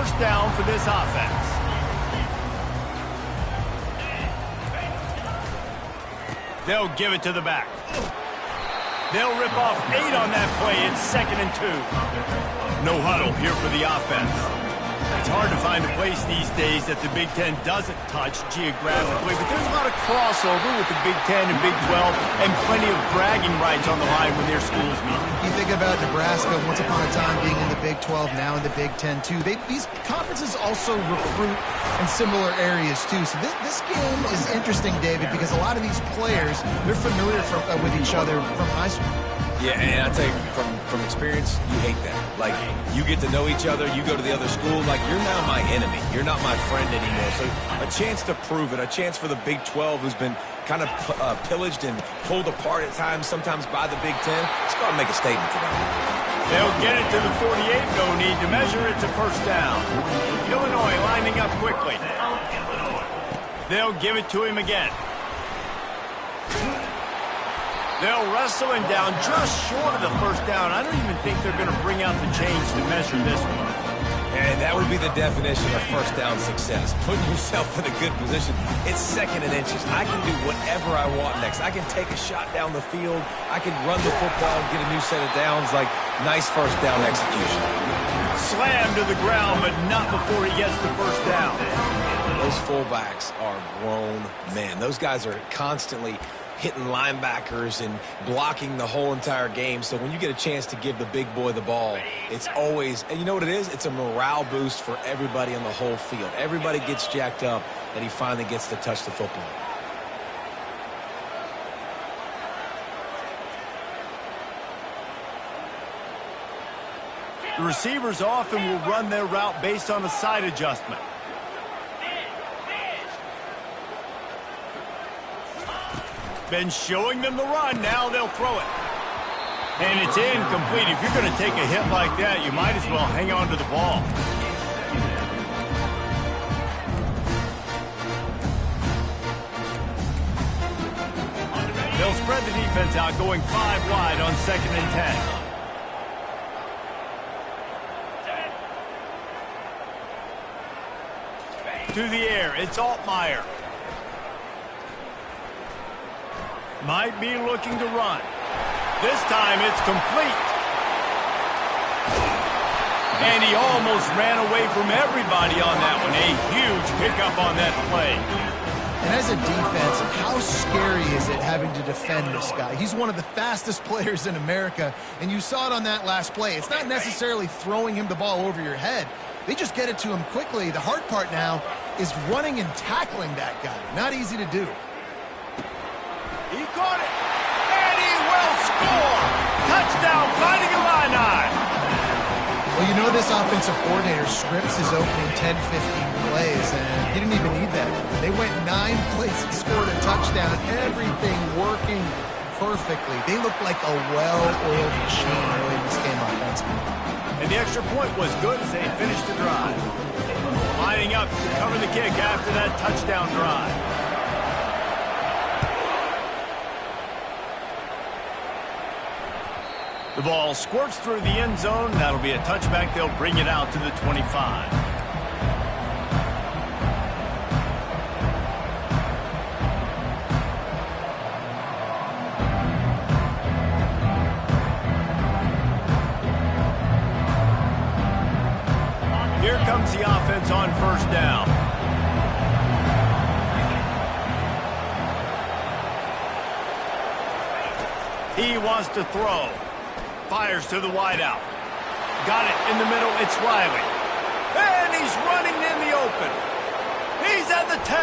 first down for this offense. They'll give it to the back. They'll rip off 8 on that play. It's 2nd and 2. No huddle here for the offense. It's hard to find a place these days that the Big Ten doesn't touch geographically, but there's a lot of crossover with the Big Ten and Big 12 and plenty of bragging rights on the line when their schools meet. You think about Nebraska once upon a time being in the Big 12, now in the Big 10 too. These conferences also recruit in similar areas too. So this game is interesting, David, because a lot of these players, they're familiar with each other from high school. Yeah, and I tell you, from experience, you hate that. Like, you get to know each other, you go to the other school, like, you're now my enemy. You're not my friend anymore. So a chance to prove it, a chance for the Big 12, who's been kind of pillaged and pulled apart at times, sometimes by the Big 10. Let's go out and make a statement today. They'll get it to the 48, no need to measure. It's a first down. Illinois lining up quickly. They'll give it to him again. They'll wrestle him down just short of the first down. I don't even think they're going to bring out the chains to measure this one. And that would be the definition of first down success. Putting yourself in a good position. It's 2nd and inches. I can do whatever I want next. I can take a shot down the field. I can run the football and get a new set of downs. Like, nice first down execution. Slammed to the ground, but not before he gets the first down. Those fullbacks are grown men. Those guys are constantly hitting linebackers and blocking the whole entire game. So when you get a chance to give the big boy the ball, it's always, and you know what it is? It's a morale boost for everybody on the whole field. Everybody gets jacked up and he finally gets to touch the football. The receivers often will run their route based on a side adjustment. Been showing them the run. Now they'll throw it. And it's incomplete. If you're going to take a hit like that, you might as well hang on to the ball. They'll spread the defense out, going 5 wide on 2nd and 10. To the air, it's Altmaier. Might be looking to run. This time it's complete. And he almost ran away from everybody on that one. A huge pickup on that play. And as a defense, how scary is it having to defend this guy? He's one of the fastest players in America, and you saw it on that last play. It's not necessarily throwing him the ball over your head. They just get it to him quickly. The hard part now is running and tackling that guy. Not easy to do. He caught it, and he will score. Touchdown, Fighting Illini. Well, you know this offensive coordinator scripts his opening 10, 15 plays, and he didn't even need that. They went 9 plays and scored a touchdown. Everything working perfectly. They looked like a well-oiled machine early in this game offensively. And the extra point was good as they finished the drive. Lining up to cover the kick after that touchdown drive. The ball squirts through the end zone. That'll be a touchback. They'll bring it out to the 25. Here comes the offense on first down. He wants to throw. Fires to the wideout. Got it in the middle. It's Riley. And he's running in the open. He's at the 10.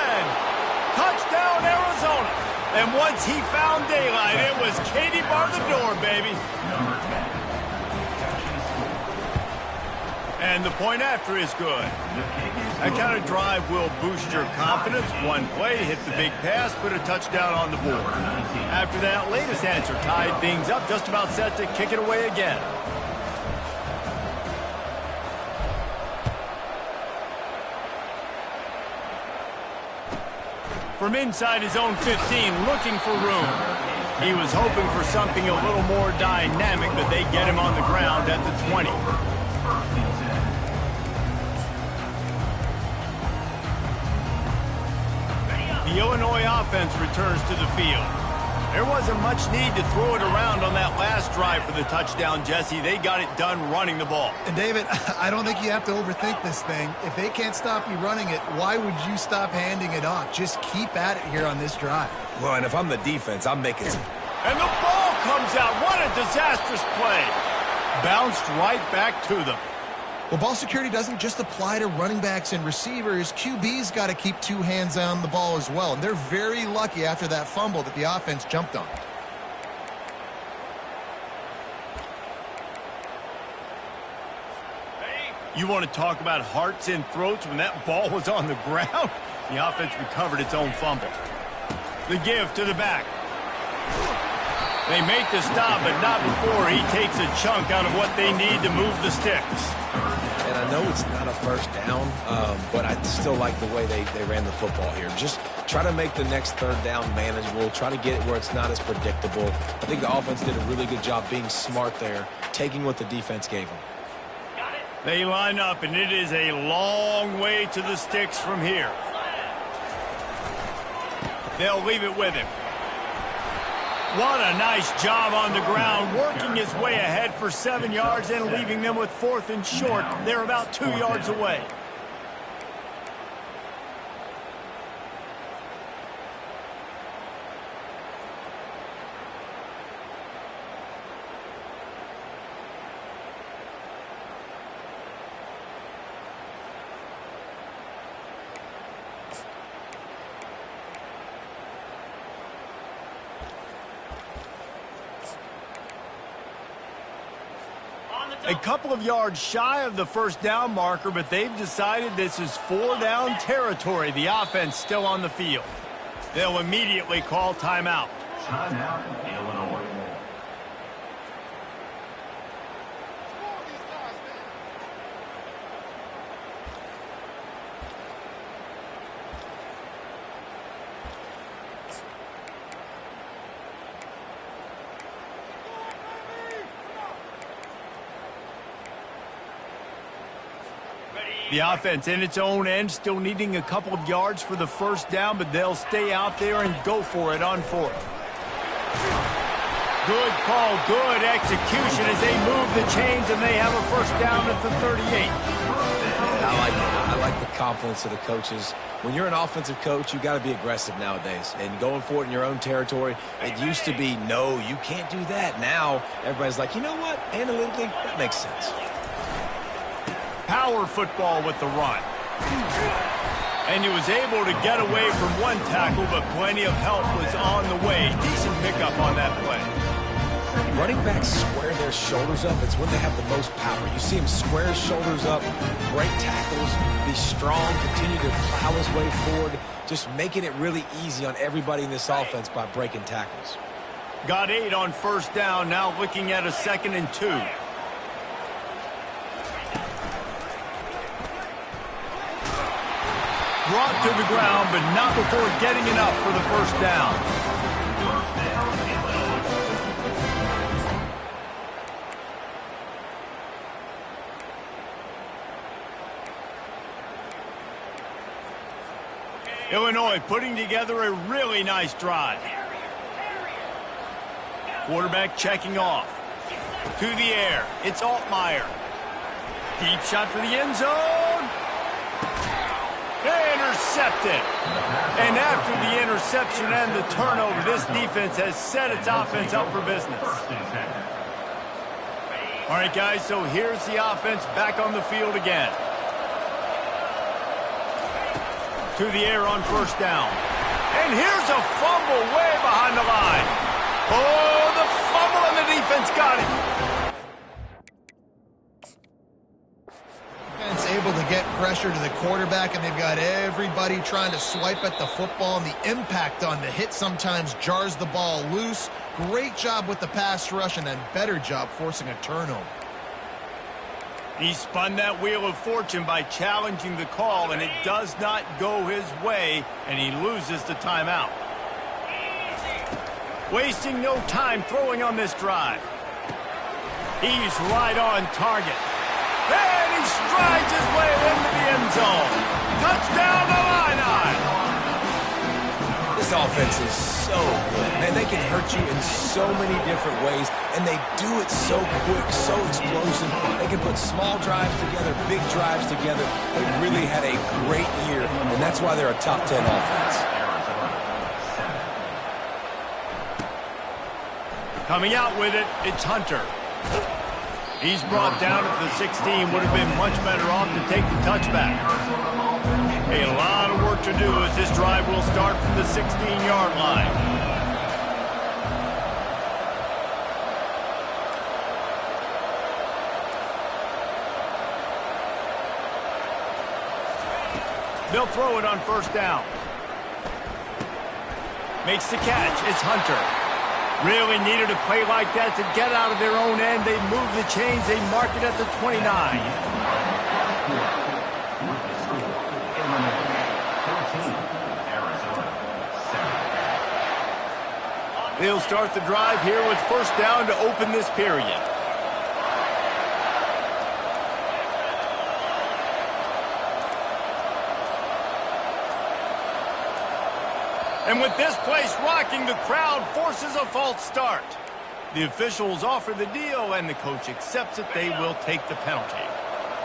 Touchdown, Arizona. And once he found daylight, it was Katie bar the door, baby. And the point after is good. That kind of drive will boost your confidence. One play, hit the big pass, put a touchdown on the board. After that latest answer tied things up, just about set to kick it away again. From inside his own 15, looking for room. He was hoping for something a little more dynamic, but they get him on the ground at the 20. The Illinois offense returns to the field. There wasn't much need to throw it around on that last drive for the touchdown, Jesse. They got it done running the ball. And David, I don't think you have to overthink this thing. If they can't stop you running it, why would you stop handing it off? Just keep at it here on this drive. Well, and if I'm the defense, I'm making some... And the ball comes out. What a disastrous play. Bounced right back to them. Well, ball security doesn't just apply to running backs and receivers. QB's got to keep two hands on the ball as well. And they're very lucky after that fumble that the offense jumped on. You want to talk about hearts and throats when that ball was on the ground? The offense recovered its own fumble. The give to the back. They make the stop, but not before he takes a chunk out of what they need to move the sticks. And I know it's not a first down, but I still like the way they ran the football here. Just try to make the next third down manageable. Try to get it where it's not as predictable. I think the offense did a really good job being smart there, taking what the defense gave them. They line up, and it is a long way to the sticks from here. They'll leave it with him. What a nice job on the ground, working his way ahead for 7 yards and leaving them with 4th and short. They're about 2 yards away. A couple of yards shy of the first down marker, but they've decided this is 4 down territory. The offense still on the field. They'll immediately call timeout. Timeout, Illinois. The offense in its own end still needing a couple of yards for the first down, but they'll stay out there and go for it on 4th. Good call, good execution as they move the chains, and they have a first down at the 38. I like the confidence of the coaches. When you're an offensive coach, you got to be aggressive nowadays. And going for it in your own territory, it used to be, no, you can't do that. Now, everybody's like, you know what? Analytically, that makes sense. Power football with the run. And he was able to get away from one tackle, but plenty of help was on the way. Decent pickup on that play. Running backs square their shoulders up. It's when they have the most power. You see him square his shoulders up, break tackles, be strong, continue to plow his way forward, just making it really easy on everybody in this offense by breaking tackles. Got 8 on first down, now looking at a 2nd and 2. Brought to the ground, but not before getting enough for the first down. Illinois putting together a really nice drive. Quarterback checking off. To the air. It's Altmaier. Deep shot for the end zone. Intercepted. And after the interception and the turnover, this defense has set its offense up for business. All right, guys, so here's the offense back on the field again. To the air on first down. And here's a fumble way behind the line. Oh, the fumble, and the defense got it. Able to get pressure to the quarterback, and they've got everybody trying to swipe at the football, and the impact on the hit sometimes jars the ball loose. Great job with the pass rush, and then better job forcing a turnover. He spun that wheel of fortune by challenging the call, and it does not go his way, and he loses the timeout. Wasting no time throwing on this drive. He's right on target. And he strides his way into the end zone. Touchdown, Illini! This offense is so good. Man, they can hurt you in so many different ways, and they do it so quick, so explosive. They can put small drives together, big drives together. They really had a great year, and that's why they're a top 10 offense. Coming out with it, it's Hunter. He's brought down at the 16. Would have been much better off to take the touchback. A lot of work to do as this drive will start from the 16-yard line. They'll throw it on first down. Makes the catch. It's Hunter. Really needed a play like that to get out of their own end. They move the chains. They mark it at the 29. They'll start the drive here with first down to open this period. And with this place rocking, the crowd forces a false start. The officials offer the deal, and the coach accepts it. They will take the penalty.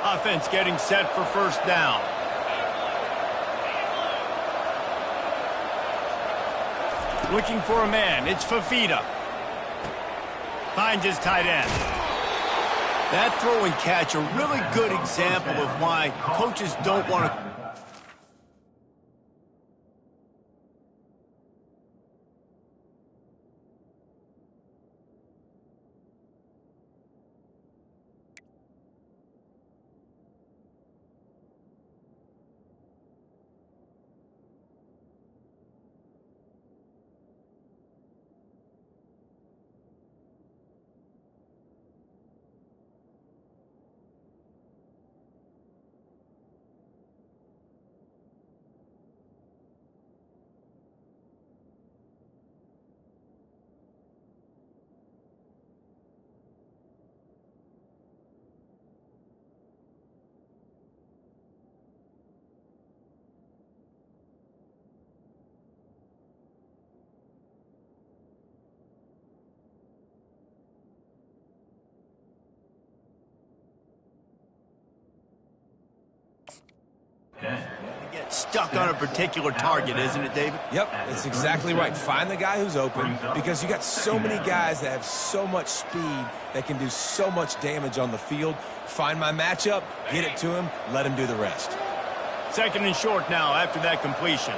Offense getting set for first down. Looking for a man. It's Fafita. Finds his tight end. That throw and catch, a really good example of why coaches don't want to... Get stuck on a particular target, isn't it, David? Yep, that's exactly right. Find the guy who's open, because you got so many guys that have so much speed that can do so much damage on the field. Find my matchup, get it to him, let him do the rest. Second and short now after that completion.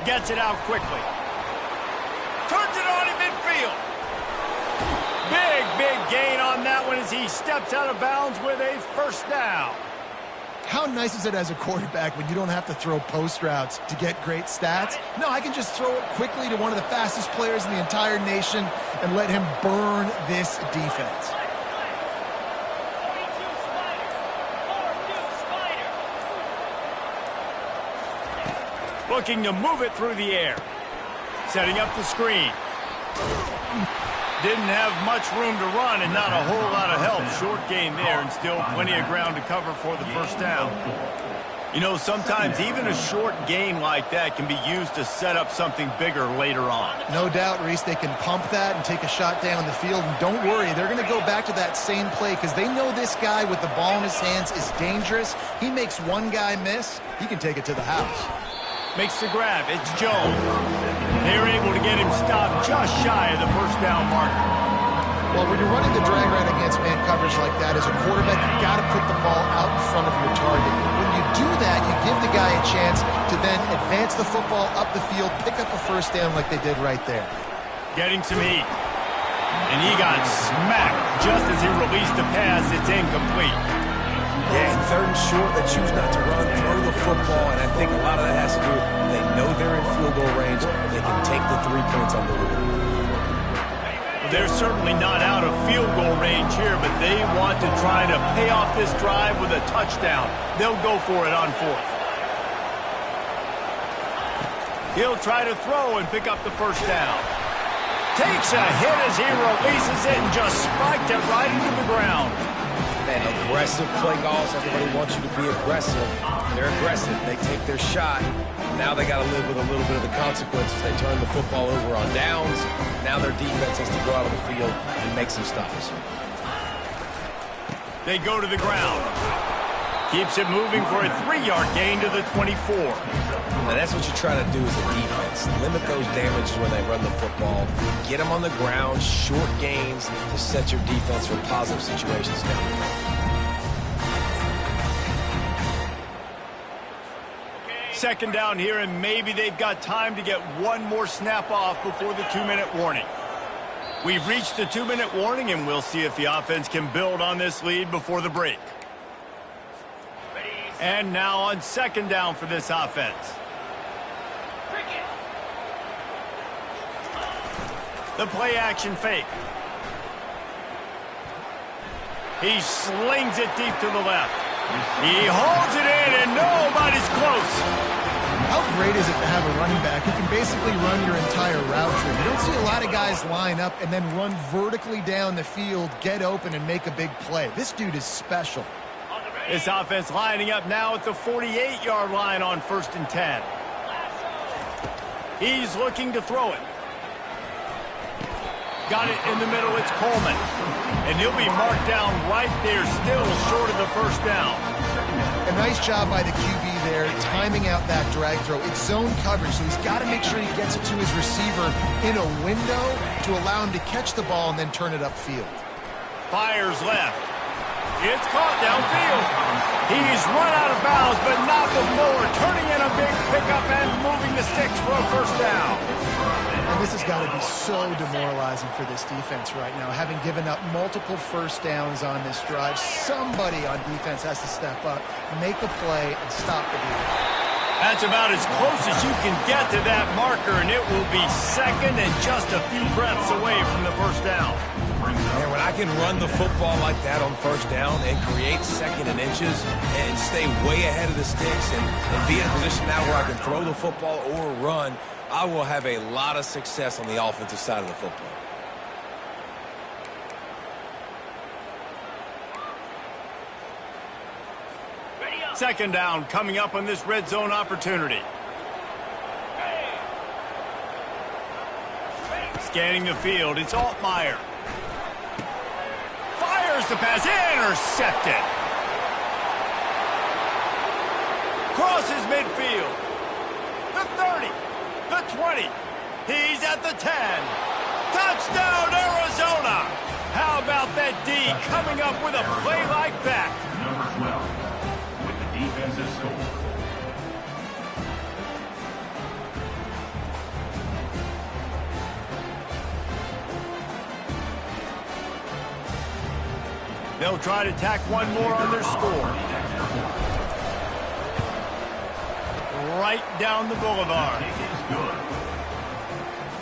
Gets it out quickly. Turns it on in midfield. Big gain on that one as he steps out of bounds with a first down. How nice is it as a quarterback when you don't have to throw post routes to get great stats? No, I can just throw it quickly to one of the fastest players in the entire nation and let him burn this defense. Looking to move it through the air. Setting up the screen. Didn't have much room to run and not a whole lot of help. Short gain there and still plenty of ground to cover for the first down. You know, sometimes even a short gain like that can be used to set up something bigger later on. No doubt, Reese, they can pump that and take a shot down the field. And don't worry, they're going to go back to that same play because they know this guy with the ball in his hands is dangerous. He makes one guy miss, he can take it to the house. Makes the grab. It's Jones. They're able to get him stopped just shy of the first down marker. Well, when you're running the drag route against man coverage like that, as a quarterback, you've got to put the ball out in front of your target. When you do that, you give the guy a chance to then advance the football up the field, pick up a first down like they did right there. Getting some heat. And he got smacked just as he released the pass. It's incomplete. Yeah, and third and short, they choose not to run, throw the football, and I think a lot of that has to do with they know they're in field goal range. They can take the 3 points on the board. They're certainly not out of field goal range here, but they want to try to pay off this drive with a touchdown. They'll go for it on fourth. He'll try to throw and pick up the first down. Takes a hit as he releases it and just spiked it right into the ground. Man, aggressive play calls. Everybody wants you to be aggressive. They're aggressive. They take their shot. Now they got to live with a little bit of the consequences. They turn the football over on downs. Now their defense has to go out on the field and make some stops. They go to the ground. Keeps it moving for a 3-yard gain to the 24. Now that's what you try to do as a defense. Limit those damages when they run the football. Get them on the ground, short gains to set your defense for positive situations down the road. Second down here, and maybe they've got time to get one more snap off before the 2-minute warning. We've reached the 2-minute warning, and we'll see if the offense can build on this lead before the break. And now on second down for this offense. The play action fake. He slings it deep to the left. He holds it in, and nobody's close. How great is it to have a running back who can basically run your entire route tree? You don't see a lot of guys line up and then run vertically down the field, get open, and make a big play. This dude is special. This offense lining up now at the 48-yard line on 1st and 10. He's looking to throw it. Got it in the middle. It's Coleman. And he'll be marked down right there, still short of the first down. A nice job by the QB there, timing out that drag throw. It's zone coverage, so he's got to make sure he gets it to his receiver in a window to allow him to catch the ball and then turn it upfield. Fires left. It's caught downfield. He's run out of bounds, but not before turning in a big pickup and moving the sticks for a first down. And this has got to be so demoralizing for this defense right now. Having given up multiple first downs on this drive, somebody on defense has to step up, make a play, and stop the bleed. That's about as close as you can get to that marker, and it will be second and just a few breaths away from the first down. And when I can run the football like that on first down and create second and inches and stay way ahead of the sticks and be in a position now where I can throw the football or run, I will have a lot of success on the offensive side of the football. Second down coming up on this red zone opportunity. Scanning the field, it's Altmaier. Fires the pass, intercepted. Crosses midfield. The 30, the 20. He's at the 10. Touchdown, Arizona. How about that D coming up with a play like that? Number 12 with the defensive score. They'll try to tack one more on their score. Right down the boulevard.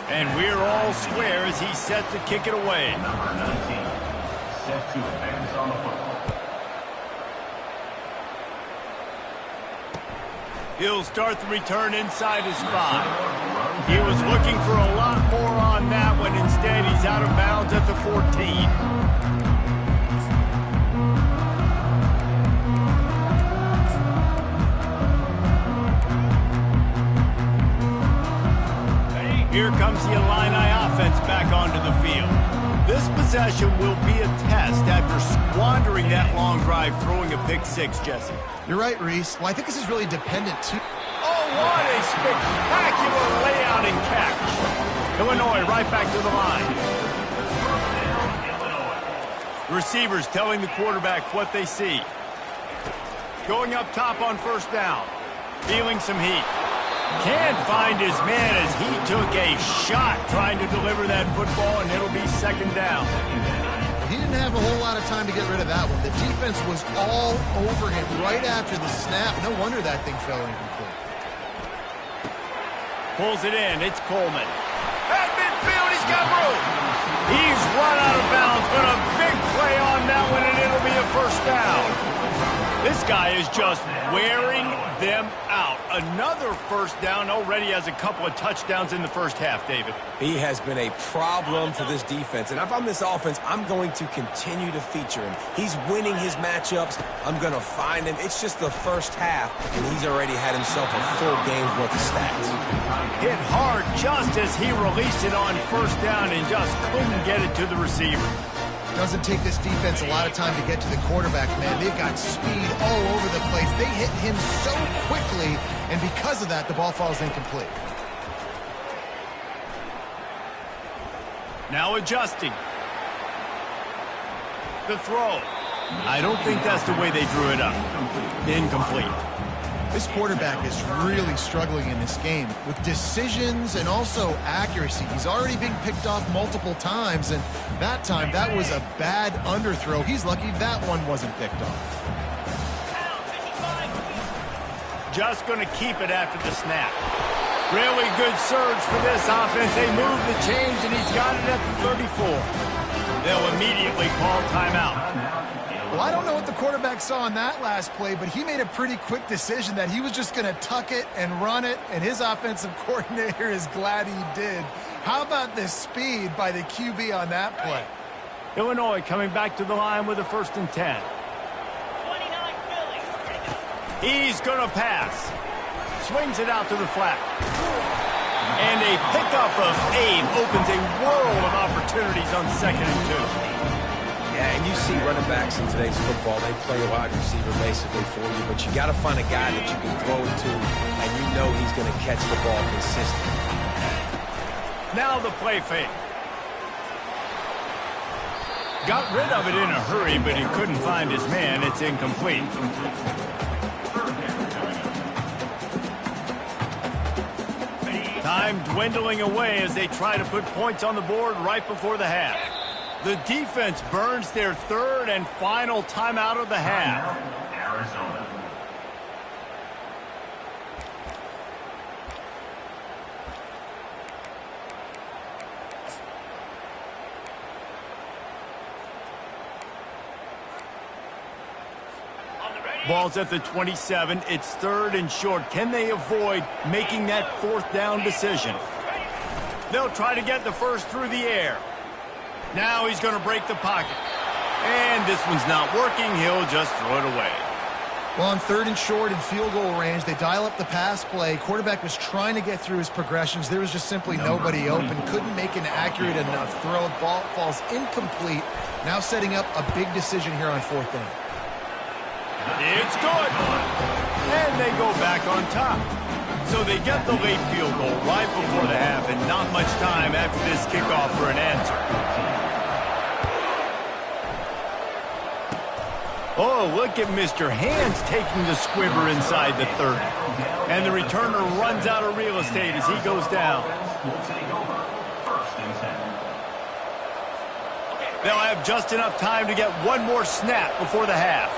And we're all square as he's set to kick it away. Number 19 set to advance on the football. He'll start the return inside his 5. He was looking for a lot more on that one. Instead, he's out of bounds at the 14. Here comes the Illini offense back onto the field. This possession will be a test after squandering that long drive, throwing a pick six, Jesse. You're right, Reese. Well, I think this is really dependent, too. Oh, what a spectacular layout and catch. Illinois right back to the line. Receivers telling the quarterback what they see. Going up top on first down. Feeling some heat. Can't find his man as he took a shot trying to deliver that football, and it'll be second down. He didn't have a whole lot of time to get rid of that one. The defense was all over him right after the snap. No wonder that thing fell incomplete. Pulls it in. It's Coleman. At midfield, he's got room. He's run out of bounds, but a big play on that one, and it'll be a first down. This guy is just wearing them out. Another first down, already has a couple of touchdowns in the first half, David. He has been a problem for this defense. And if I'm this offense, I'm going to continue to feature him. He's winning his matchups. I'm going to find him. It's just the first half, and he's already had himself a full game's worth of stats. Hit hard just as he released it on first down and just couldn't get it to the receiver. Doesn't take this defense a lot of time to get to the quarterback, man. They've got speed all over the place. They hit him so quickly, and because of that, the ball falls incomplete. Now adjusting. The throw. I don't think that's the way they drew it up. Incomplete. This quarterback is really struggling in this game with decisions and also accuracy. He's already being picked off multiple times, and that time, that was a bad underthrow. He's lucky that one wasn't picked off. Just going to keep it after the snap. Really good surge for this offense. They move the chains, and he's got it at the 34. They'll immediately call timeout. Well, I don't know what the quarterback saw on that last play, but he made a pretty quick decision that he was just going to tuck it and run it, and his offensive coordinator is glad he did. How about the speed by the QB on that play? Illinois coming back to the line with a 1st and 10. He's going to pass. Swings it out to the flat. And a pickup of 8 opens a world of opportunities on 2nd and 2. Yeah, and you see running backs in today's football, they play a wide receiver basically for you, but you got to find a guy that you can throw it to, and you know he's going to catch the ball consistently. Now the play fake. Got rid of it in a hurry, but he couldn't find his man. It's incomplete. Time dwindling away as they try to put points on the board right before the half. The defense burns their 3rd and final timeout of the half. Arizona. Ball's at the 27. It's 3rd and short. Can they avoid making that 4th down decision? They'll try to get the first through the air. Now he's going to break the pocket. And this one's not working. He'll just throw it away. Well, on 3rd and short in field goal range, they dial up the pass play. Quarterback was trying to get through his progressions. There was just simply nobody open. Couldn't make an accurate enough throw. Ball falls incomplete. Now setting up a big decision here on 4th down. It's good. And they go back on top. So they get the late field goal right before the half, and not much time after this kickoff for an answer. Oh, look at Mr. Hands taking the squibber inside the 30. And the returner runs out of real estate as he goes down. They'll have just enough time to get one more snap before the half.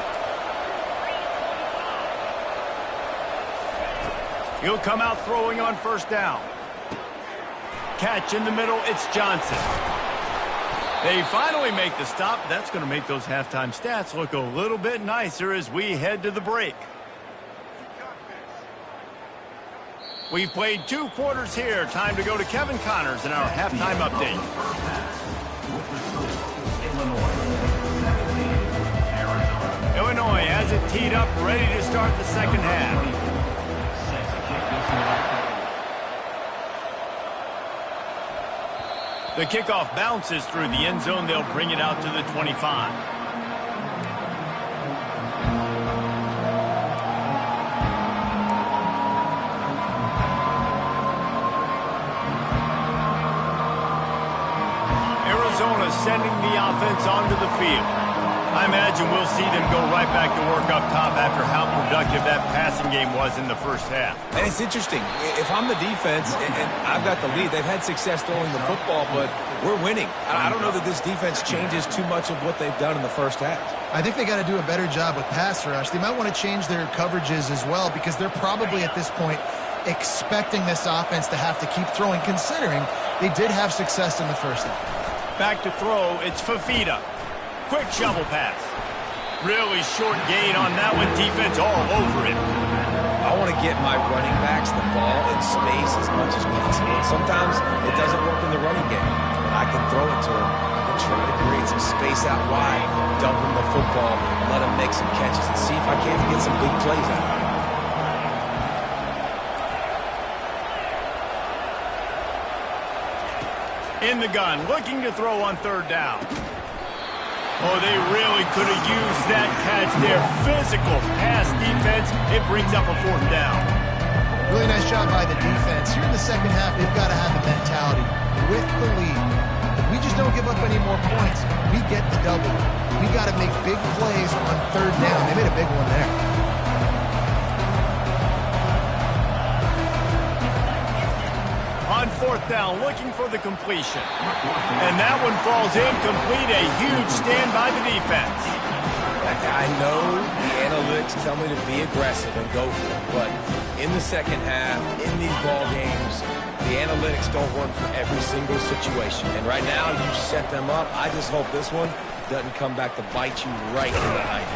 He'll come out throwing on 1st down. Catch in the middle, it's Johnson. They finally make the stop. That's going to make those halftime stats look a little bit nicer as we head to the break. We've played 2 quarters here. Time to go to Kevin Connors in our halftime update. Illinois has it teed up, ready to start the 2nd half. The kickoff bounces through the end zone. They'll bring it out to the 25. Arizona sending the offense onto the field. I imagine we'll see them go right back to work up top after how productive that passing game was in the first half. And it's interesting. If I'm the defense and I've got the lead, they've had success throwing the football, but we're winning. I don't know that this defense changes too much of what they've done in the first half. I think they got to do a better job with pass rush. They might want to change their coverages as well because they're probably at this point expecting this offense to have to keep throwing, considering they did have success in the first half. Back to throw, it's Fafita. Quick shovel pass. Really short gain on that one. Defense all over it. I want to get my running backs the ball in space as much as possible. Sometimes it doesn't work in the running game, but I can throw it to him. I can try to create some space out wide, dump him the football, let him make some catches, and see if I can't get some big plays out of him. In the gun, looking to throw on third down. Oh, they really could have used that catch there. Physical pass defense. It brings up a fourth down. Really nice job by the defense. Here in the second half, they've got to have the mentality with the lead. If we just don't give up any more points, we get the double. We got to make big plays on third down. They made a big one there. On fourth down, looking for the completion. And that one falls incomplete. A huge stand by the defense. I know the analytics tell me to be aggressive and go for it, but in the second half, in these ball games, the analytics don't work for every single situation. And right now, you set them up. I just hope this one doesn't come back to bite you right in the eye.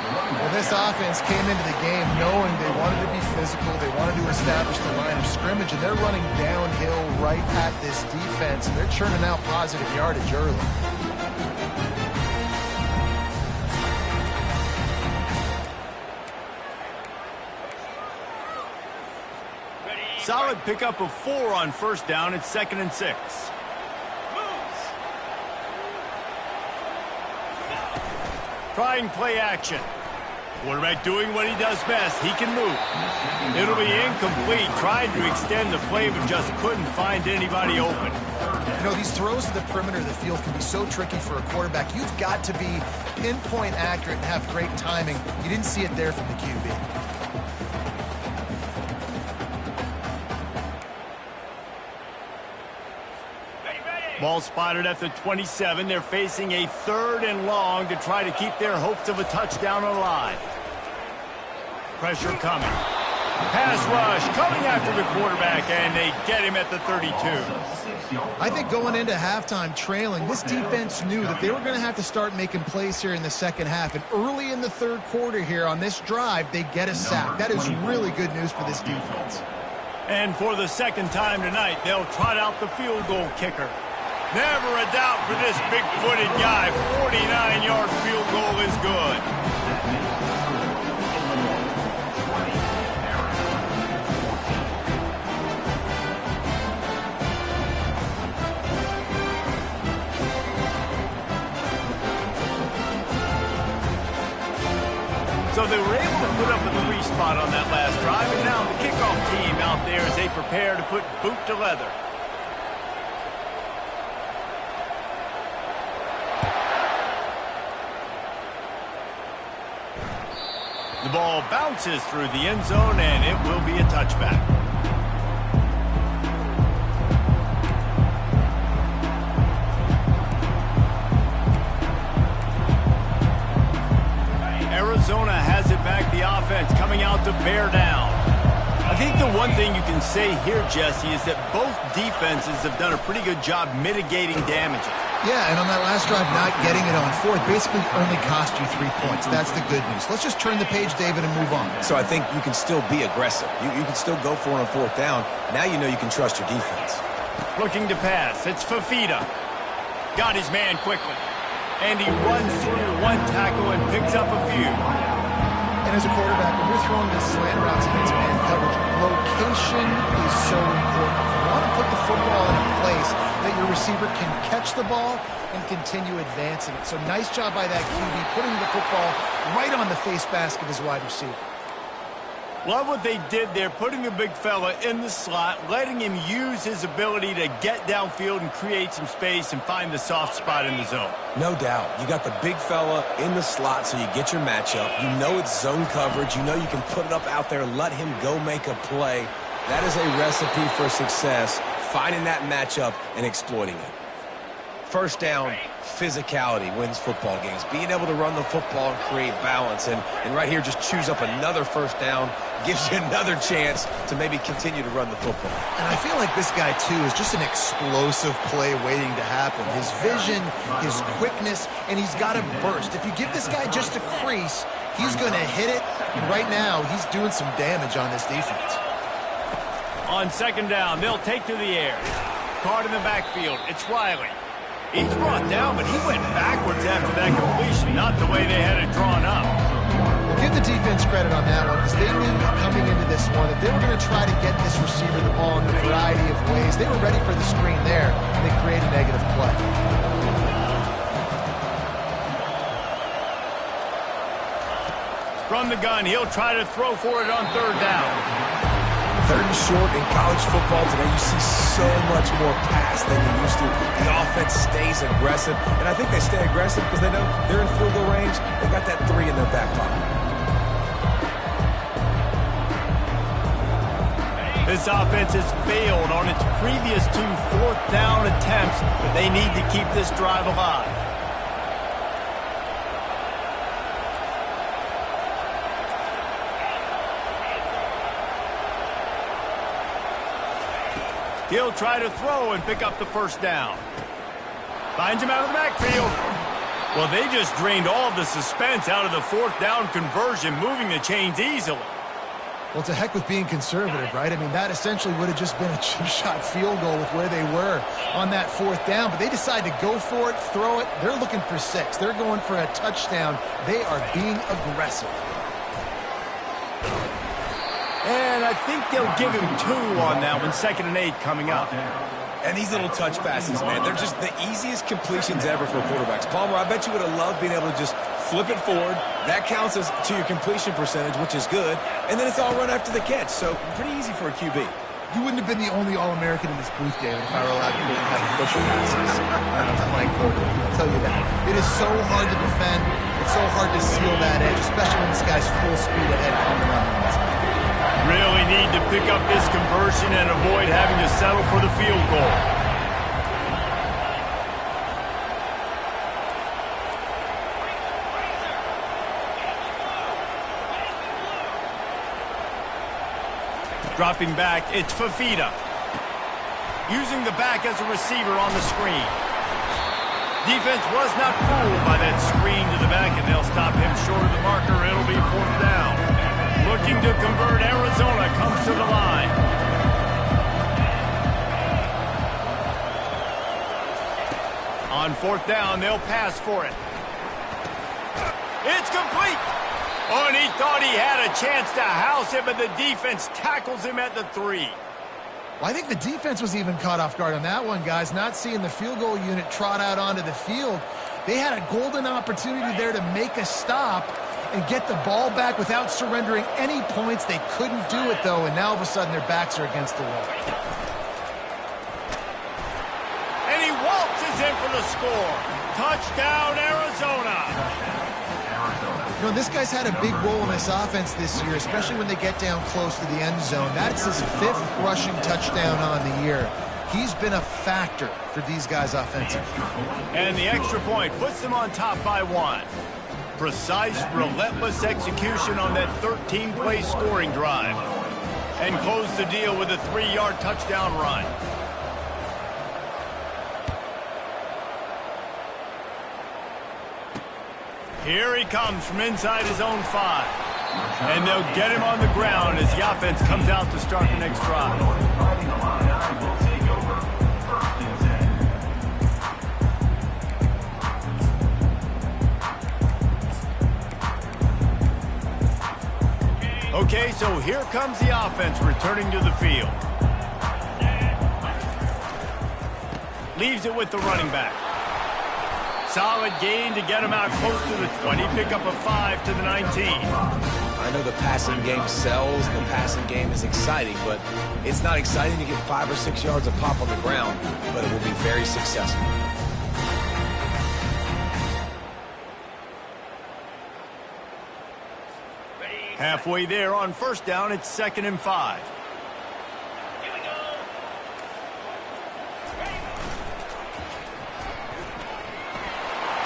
Well, this offense came into the game knowing they wanted to be physical, they wanted to establish the line of scrimmage, and they're running downhill right at this defense, and they're churning out positive yardage early. Solid pickup of 4 on first down. It's 2nd and 6. Trying play action. Quarterback doing what he does best. He can move. It'll be incomplete. Tried to extend the play, but just couldn't find anybody open. You know, these throws to the perimeter of the field can be so tricky for a quarterback. You've got to be pinpoint accurate and have great timing. You didn't see it there from the QB. Ball spotted at the 27. They're facing a 3rd and long to try to keep their hopes of a touchdown alive. Pressure coming. Pass rush coming after the quarterback, and they get him at the 32. I think going into halftime trailing, this defense knew that they were going to have to start making plays here in the second half. And early in the third quarter here on this drive, they get a sack. That is really good news for this defense. And for the second time tonight, they'll trot out the field goal kicker. Never a doubt for this big-footed guy. 49-yard field goal is good. So they were able to put up a 3 spot on that last drive, and now the kickoff team out there as they prepare to put boot to leather. The ball bounces through the end zone, and it will be a touchback. Arizona has it back. The offense coming out to bear down. I think the one thing you can say here, Jesse, is that both defenses have done a pretty good job mitigating damages. Yeah, and on that last drive, not getting it on fourth basically only cost you 3 points. That's the good news. Let's just turn the page, David, and move on. So I think you can still be aggressive. You can still go for it on fourth down. Now you know you can trust your defense. Looking to pass. It's Fafita. Got his man quickly. And he runs through one tackle and picks up a few. And as a quarterback, when you're throwing these slant routes against man coverage, location is so important. You want to put the football in a place that your receiver can catch the ball and continue advancing it. So nice job by that QB, putting the football right on the face mask of his wide receiver. Love what they did there, putting the big fella in the slot, letting him use his ability to get downfield and create some space and find the soft spot in the zone. No doubt. You got the big fella in the slot so you get your matchup. You know it's zone coverage. You know you can put it up out there, let him go make a play. That is a recipe for success, finding that matchup and exploiting it. First down physicality wins football games. Being able to run the football and create balance. And right here, just choose up another first down, gives you another chance to maybe continue to run the football. And I feel like this guy, too, is just an explosive play waiting to happen. His vision, his quickness, and he's got a burst. If you give this guy just a crease, he's going to hit it. And right now, he's doing some damage on this defense. On second down, they'll take to the air. Card in the backfield. It's Riley. He's brought down, but he went backwards after that completion, not the way they had it drawn up. Well, give the defense credit on that one, because they knew coming into this one that they were going to try to get this receiver the ball in a variety of ways. They were ready for the screen there, and they create a negative play. From the gun, he'll try to throw for it on third down. Third and short in college football today, you see so much more pass than you used to. The offense stays aggressive, and I think they stay aggressive because they know they're in field goal range. They got that 3 in their back pocket. This offense has failed on its previous 2 fourth-down attempts, but they need to keep this drive alive. He'll try to throw and pick up the first down. Finds him out of the backfield. Well, they just drained all of the suspense out of the fourth down conversion, moving the chains easily. Well, to heck with being conservative, right? I mean, that essentially would have just been a chip shot field goal with where they were on that fourth down. But they decide to go for it, throw it. They're looking for 6. They're going for a touchdown. They are being aggressive. And I think they'll give him 2 on that one. 2nd and 8 coming up. And these little touch passes, man, they're just the easiest completions ever for quarterbacks. Palmer, I bet you would have loved being able to just flip it forward. That counts as to your completion percentage, which is good. And then it's all run after the catch. So pretty easy for a QB. You wouldn't have been the only All-American in this booth, David, if I were allowed to have push passes when I was playing quarterback. I'll tell you that. It is so hard to defend. It's so hard to seal that edge, especially when this guy's full speed ahead coming on the inside. Really need to pick up this conversion and avoid having to settle for the field goal. Dropping back, it's Fafita. Using the back as a receiver on the screen. Defense was not fooled by that screen to the back, and they'll stop him short of the marker. It'll be 4th down. Looking to convert, Arizona comes to the line. On 4th down, they'll pass for it. It's complete. Oh, and he thought he had a chance to house him, but the defense tackles him at the 3. Well, I think the defense was even caught off guard on that one, guys. Not seeing the field goal unit trot out onto the field. They had a golden opportunity there to make a stop and get the ball back without surrendering any points. They couldn't do it, though, and now all of a sudden their backs are against the wall. And he waltzes in for the score. Touchdown, Arizona. You know, this guy's had a big role in this offense this year, especially when they get down close to the end zone. That's his 5th rushing touchdown on the year. He's been a factor for these guys offensively. And the extra point puts them on top by 1. Precise, relentless execution on that 13-play scoring drive. And close the deal with a 3-yard touchdown run. Here he comes from inside his own 5. And they'll get him on the ground as the offense comes out to start the next drive. Okay, so here comes the offense returning to the field. Leaves it with the running back. Solid gain to get him out close to the 20. Pick up a 5 to the 19. I know the passing game sells, and the passing game is exciting, but it's not exciting to get 5 or 6 yards of pop on the ground, but it will be very successful. Halfway there on 1st down, it's 2nd and 5.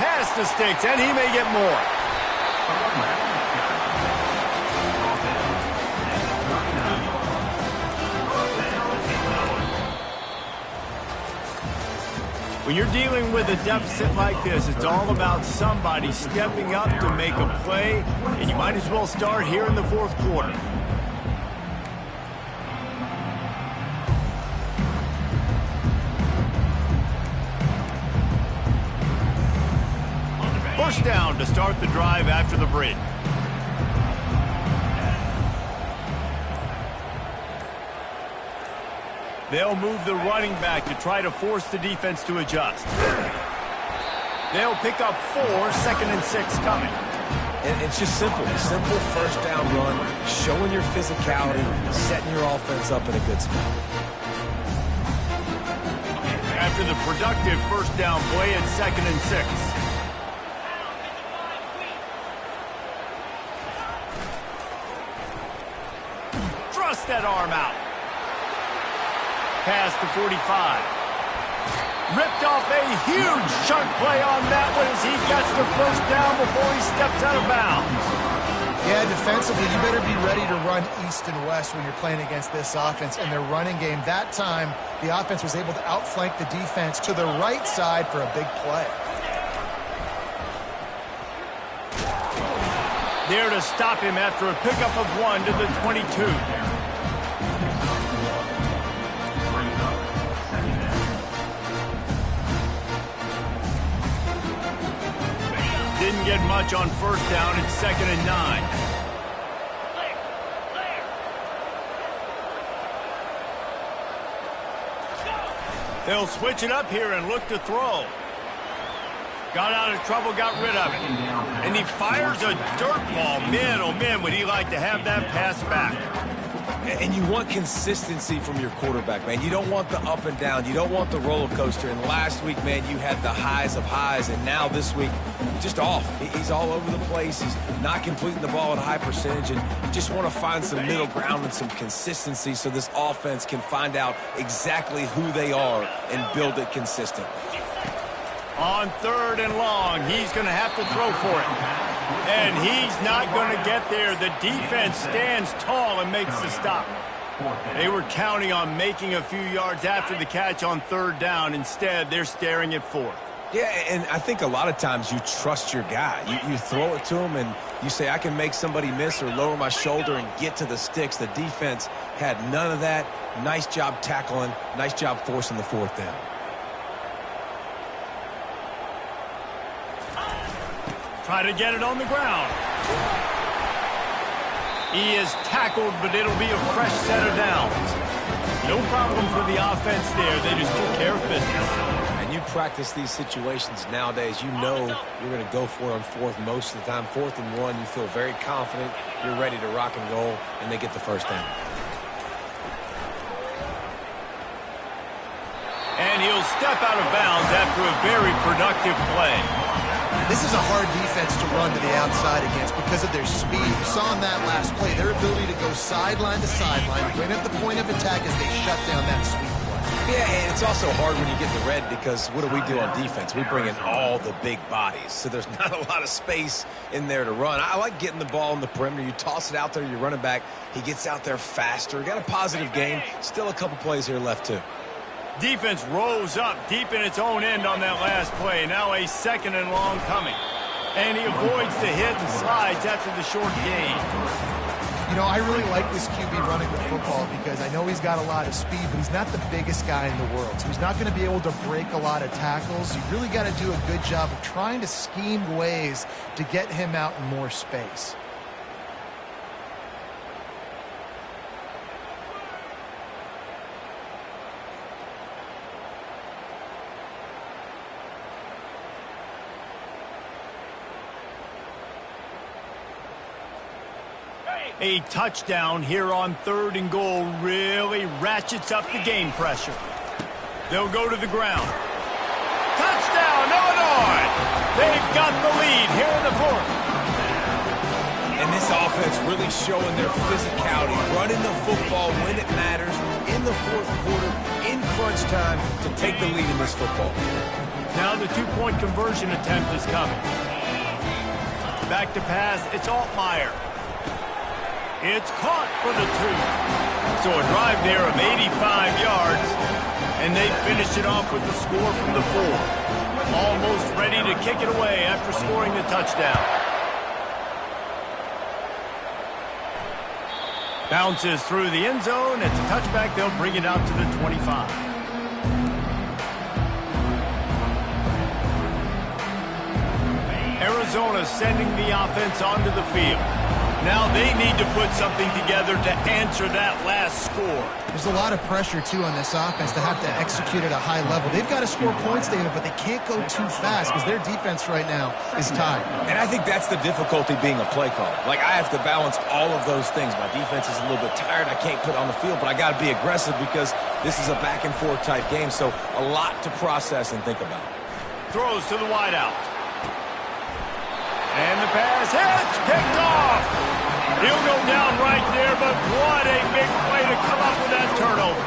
past the sticks, and he may get more. When you're dealing with a deficit like this, it's all about somebody stepping up to make a play, and you might as well start here in the fourth quarter. First down to start the drive after the break. They'll move the running back to try to force the defense to adjust. They'll pick up 4, 2nd and 6 coming. And it's just simple. Simple first down run, showing your physicality, setting your offense up in a good spot. After the productive first down play, it's 2nd and 6. Thrust that arm out. Pass to 45. Ripped off a huge chunk play on that one as he gets the first down before he steps out of bounds. Yeah, defensively, you better be ready to run east and west when you're playing against this offense. In their running game, that time, the offense was able to outflank the defense to the right side for a big play. There to stop him after a pickup of 1 to the 22. Didn't get much on first down. It's 2nd and 9. They'll switch it up here and look to throw. Got out of trouble, got rid of it. And he fires a dirt ball. Man, oh man, would he like to have that pass back. And you want consistency from your quarterback, man. You don't want the up and down. You don't want the roller coaster. And last week, man, you had the highs of highs. And now this week, just off. He's all over the place. He's not completing the ball at a high percentage. And you just want to find some middle ground and some consistency so this offense can find out exactly who they are and build it consistent. On 3rd and long, he's going to have to throw for it. And he's not going to get there. The defense stands tall and makes the stop. They were counting on making a few yards after the catch on 3rd down. Instead, they're staring at 4th. Yeah, and I think a lot of times you trust your guy. You throw it to him and you say, I can make somebody miss or lower my shoulder and get to the sticks. The defense had none of that. Nice job tackling. Nice job forcing the 4th down. Try to get it on the ground. He is tackled, but it'll be a fresh set of downs. No problem for the offense there. They just took care of business. And you practice these situations nowadays. You know you're going to go for it on 4th most of the time. 4th and 1, you feel very confident. You're ready to rock and roll, and they get the first down. And he'll step out of bounds after a very productive play. This is a hard defense to run to the outside against because of their speed. You saw in that last play, their ability to go sideline to sideline, right at the point of attack as they shut down that sweep play. Yeah, and it's also hard when you get the red because what do we do on defense? We bring in all the big bodies, so there's not a lot of space in there to run. I like getting the ball in the perimeter. You toss it out there, your running back, he gets out there faster. Got a positive game. Still a couple plays here left, too. Defense rose up deep in its own end on that last play. Now a 2nd and long coming. And he avoids the hit and slides after the short gain. You know, I really like this QB running the football because I know he's got a lot of speed, but he's not the biggest guy in the world. So he's not going to be able to break a lot of tackles. You really got to do a good job of trying to scheme ways to get him out in more space. A touchdown here on 3rd and goal really ratchets up the game pressure. They'll go to the ground. Touchdown, Illinois! They've got the lead here in the 4th. And this offense really showing their physicality, running the football when it matters, in the 4th quarter, in crunch time, to take the lead in this football. Now the two-point conversion attempt is coming. Back to pass, it's Altmaier. It's caught for the 2. So a drive there of 85 yards, and they finished it off with the score from the 4. Almost ready to kick it away after scoring the touchdown. Bounces through the end zone. It's a touchback. They'll bring it out to the 25. Arizona sending the offense onto the field. Now they need to put something together to answer that last score. There's a lot of pressure, too, on this offense to have to execute at a high level. They've got to score points, David, but they can't go too fast because their defense right now is tied. And I think that's the difficulty being a play caller. Like, I have to balance all of those things. My defense is a little bit tired. I can't put on the field, but I got to be aggressive because this is a back-and-forth type game, so a lot to process and think about. Throws to the wideout. And the pass hits, picked off. He'll go down right there, but what a big play to come up with that turnover.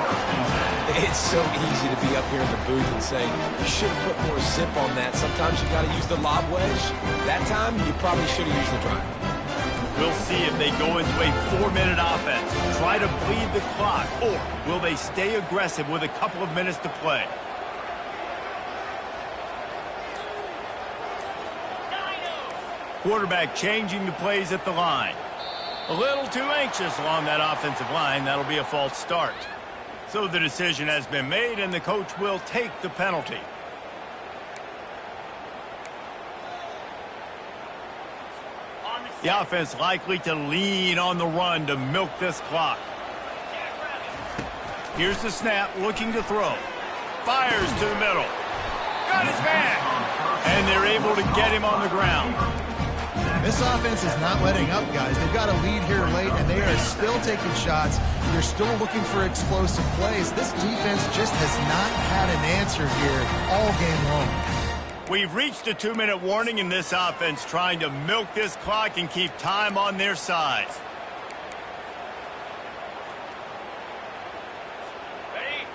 It's so easy to be up here in the booth and say, you should have put more zip on that. Sometimes you got to use the lob wedge. That time, you probably should have used the drive. We'll see if they go into a 4-minute offense, try to bleed the clock, or will they stay aggressive with a couple of minutes to play. Quarterback changing the plays at the line. A little too anxious along that offensive line. That'll be a false start. So the decision has been made, and the coach will take the penalty. The offense likely to lean on the run to milk this clock. Here's the snap, looking to throw. Fires to the middle. Got his man. And they're able to get him on the ground. This offense is not letting up, guys. They've got a lead here late, and they are still taking shots. They're still looking for explosive plays. This defense just has not had an answer here all game long. We've reached a 2-minute warning in this offense, trying to milk this clock and keep time on their side.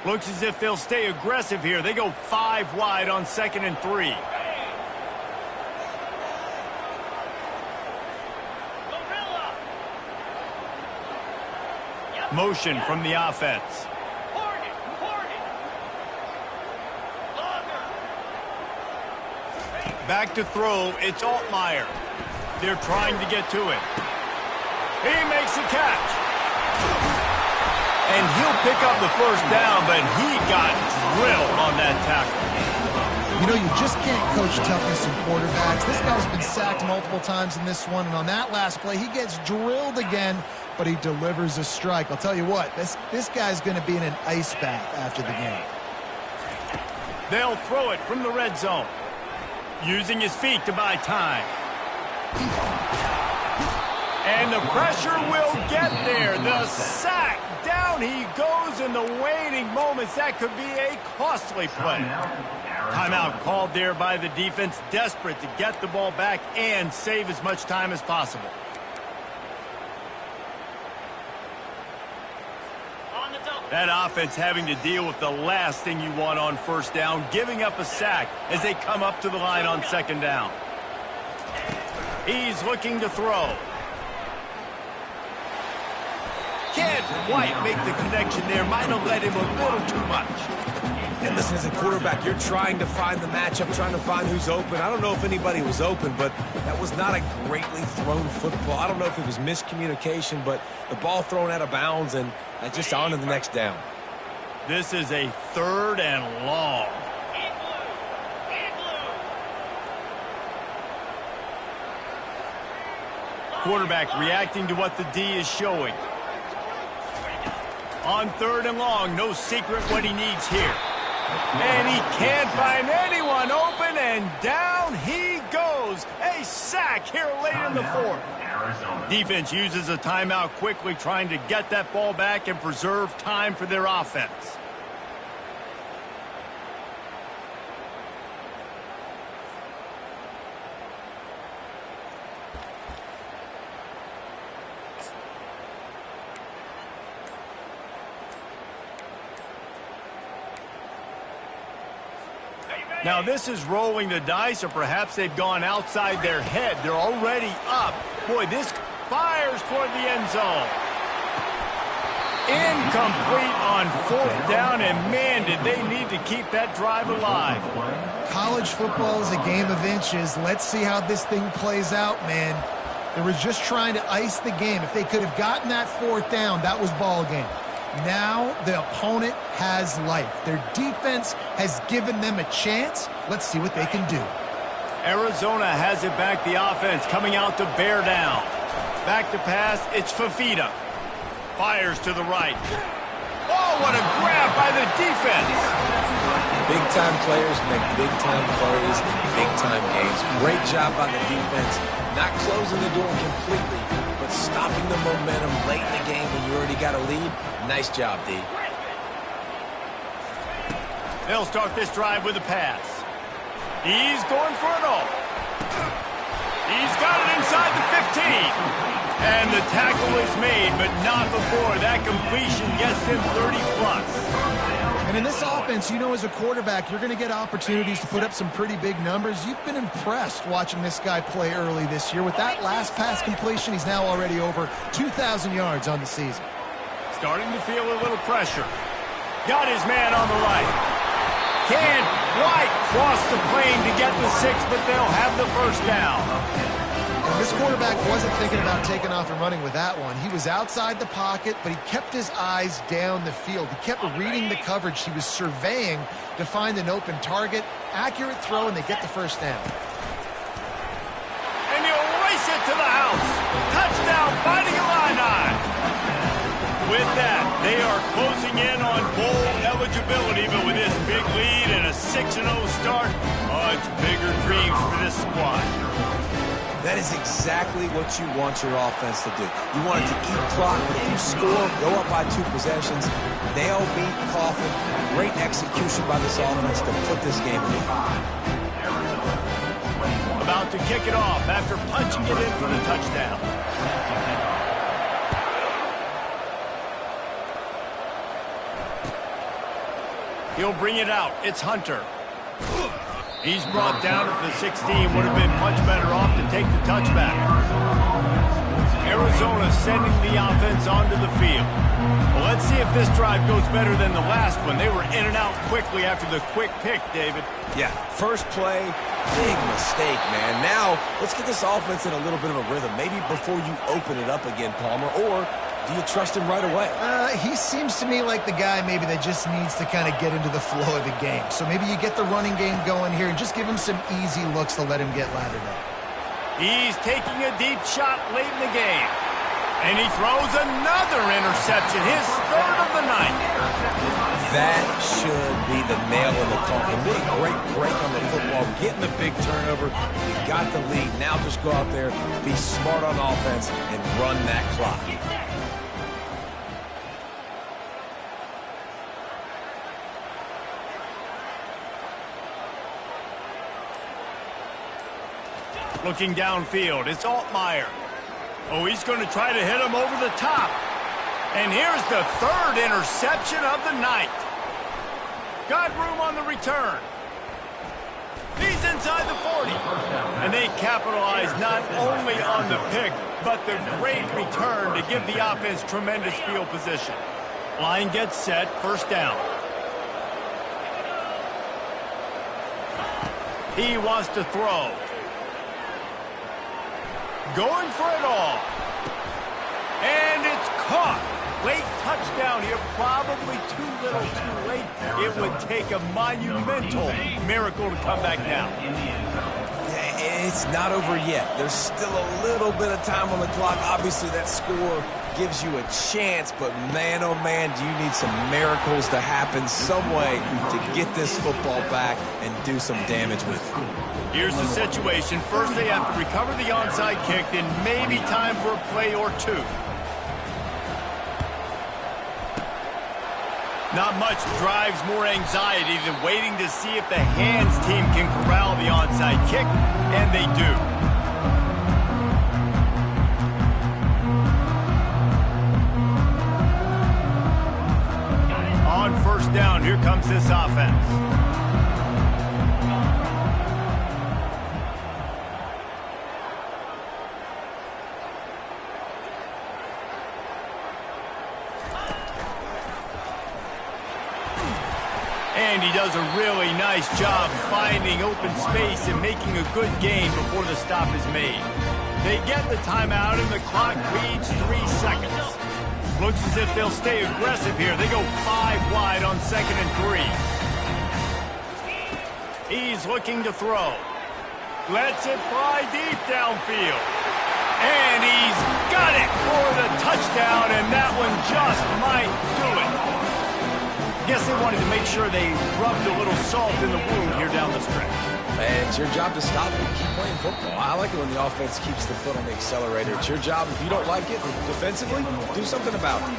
Looks as if they'll stay aggressive here. They go 5 wide on 2nd and 3. Motion from the offense. Back to throw. It's Altmaier. They're trying to get to him. He makes a catch. And he'll pick up the first down, but he got drilled on that tackle. You know, you just can't coach toughness in quarterbacks. This guy's been sacked multiple times in this one, and on that last play, he gets drilled again, but he delivers a strike. I'll tell you what, this guy's going to be in an ice bath after the game. They'll throw it from the red zone, using his feet to buy time. And the pressure will get there. The sack. Down he goes in the waning moments. That could be a costly play. Timeout called there by the defense, desperate to get the ball back and save as much time as possible. That offense having to deal with the last thing you want on first down, giving up a sack as they come up to the line on 2nd down. He's looking to throw. Can't quite make the connection there. Might have led him a little too much. And listen, as a quarterback, you're trying to find the matchup, trying to find who's open. I don't know if anybody was open, but that was not a greatly thrown football. I don't know if it was miscommunication, but the ball thrown out of bounds and just on to the next down. This is a 3rd and long. Quarterback reacting to what the D is showing. On 3rd and long, no secret what he needs here. And he can't find anyone open, and down he goes. A sack here late in the 4th. Defense uses a timeout quickly, trying to get that ball back and preserve time for their offense. Now this is rolling the dice, or perhaps they've gone outside their head. They're already up. Boy, this fires toward the end zone. Incomplete on 4th down, and man, did they need to keep that drive alive. College football is a game of inches. Let's see how this thing plays out, man. They were just trying to ice the game. If they could have gotten that 4th down, that was ball game. Now the opponent has life. Their defense has given them a chance. Let's see what they can do. Arizona has it back, the offense coming out to bear down. Back to pass, it's Fafita. Fires to the right. Oh, what a grab by the defense. Big-time players make big-time plays in big-time games. Great job by the defense. Not closing the door completely, but stopping the momentum late in the game when you already got a lead. Nice job, D. They'll start this drive with a pass. He's going for it all. He's got it inside the 15. And the tackle is made, but not before that completion gets him 30-plus. And in this offense, you know, as a quarterback, you're going to get opportunities to put up some pretty big numbers. You've been impressed watching this guy play early this year. With that last pass completion, he's now already over 2,000 yards on the season. Starting to feel a little pressure. Got his man on the right. Can't quite cross the plane to get the 6, but they'll have the 1st down. And this quarterback wasn't thinking about taking off and running with that one. He was outside the pocket, but he kept his eyes down the field. He kept reading the coverage. He was surveying to find an open target. Accurate throw, and they get the 1st down. And he'll race it to the house. Touchdown, Fighting Illini. With that, they are closing in on bowl eligibility, but with this big lead and a 6-0 start, it's bigger dreams for this squad. That is exactly what you want your offense to do. You want it to eat clock, but if you score, go up by 2 possessions, nail, beat, coffin. Great execution by this offense to put this game away. About to kick it off after punching it in for the touchdown. He'll bring it out. It's Hunter. He's brought down at the 16. Would have been much better off to take the touchback. Arizona sending the offense onto the field. Well, let's see if this drive goes better than the last one. They were in and out quickly after the quick pick, David. Yeah, first play, big mistake, man. Now, let's get this offense in a little bit of a rhythm. Maybe before you open it up again, Palmer, or do you trust him right away? He seems to me like the guy maybe that just needs to kind of get into the flow of the game. So maybe you get the running game going here and just give him some easy looks to let him get lathered up. He's taking a deep shot late in the game. And he throws another interception, his 3rd of the night. That should be the nail in the coffin. Big great break on the football, getting the big turnover. You got the lead. Now just go out there, be smart on offense, and run that clock. Looking downfield, it's Altmaier. Oh, he's going to try to hit him over the top. And here's the 3rd interception of the night. Got room on the return. He's inside the 40. And they capitalize not only on the pick, but the great return to give the offense tremendous field position. Line gets set, 1st down. He wants to throw. Going for it all. And it's caught. Late touchdown here, probably too little too late. It would take a monumental miracle to come back now. It's not over yet. There's still a little bit of time on the clock. Obviously, that score gives you a chance, but man, oh man, do you need some miracles to happen some way to get this football back and do some damage with it. Here's the situation. First, they have to recover the onside kick, then maybe time for a play or two. Not much drives more anxiety than waiting to see if the hands team can corral the onside kick, and they do. On 1st down, here comes this offense. And he does a really nice job finding open space and making a good gain before the stop is made. They get the timeout and the clock reads 3 seconds. Looks as if they'll stay aggressive here. They go 5 wide on 2nd and 3. He's looking to throw. Lets it fly deep downfield. And he's got it for the touchdown, and that one just might do it. Guess they wanted to make sure they rubbed a little salt in the wound here down the stretch. And it's your job to stop it. Keep playing football. I like it when the offense keeps the foot on the accelerator. It's your job. If you don't like it defensively, do something about it.